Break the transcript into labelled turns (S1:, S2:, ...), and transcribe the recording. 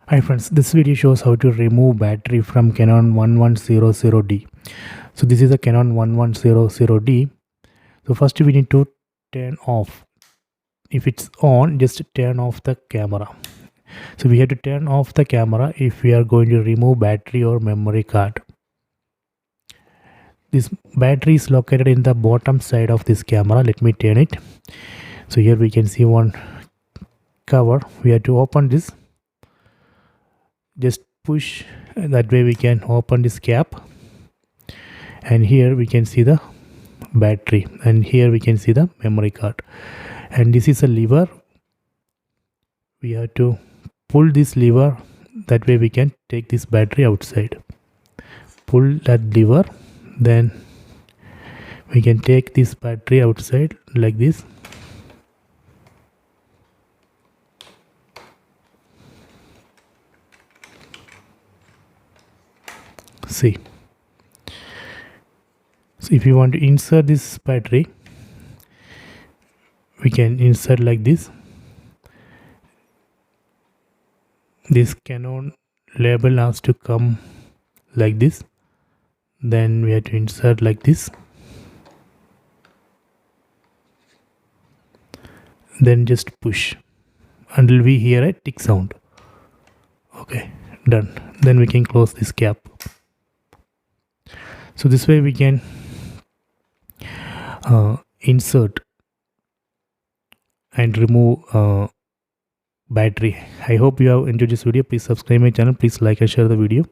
S1: Hi friends, this video shows how to remove battery from Canon 1100D. So this is a Canon 1100D. So first we need to turn off. If it's on, just turn off the camera. So we have to turn off the camera if we are going to remove battery or memory card. This battery is located in the bottom side of this camera. Let me turn it. So here we can see one cover. We have to open this. Just push, that way we can open this cap, and here we can see the battery, and here we can see the memory card, and this is a lever. We have to pull this lever, that way we can take this battery outside. Pull that lever, then we can take this battery outside like this. See, so if you want to insert this battery, we can insert like this. This Canon label has to come like this, then we have to insert like this, then just push until we hear a tick sound. Okay, done. Then we can close this cap. So this way we can insert and remove battery. I hope you have enjoyed this video. Please subscribe my channel. Please like and share the video.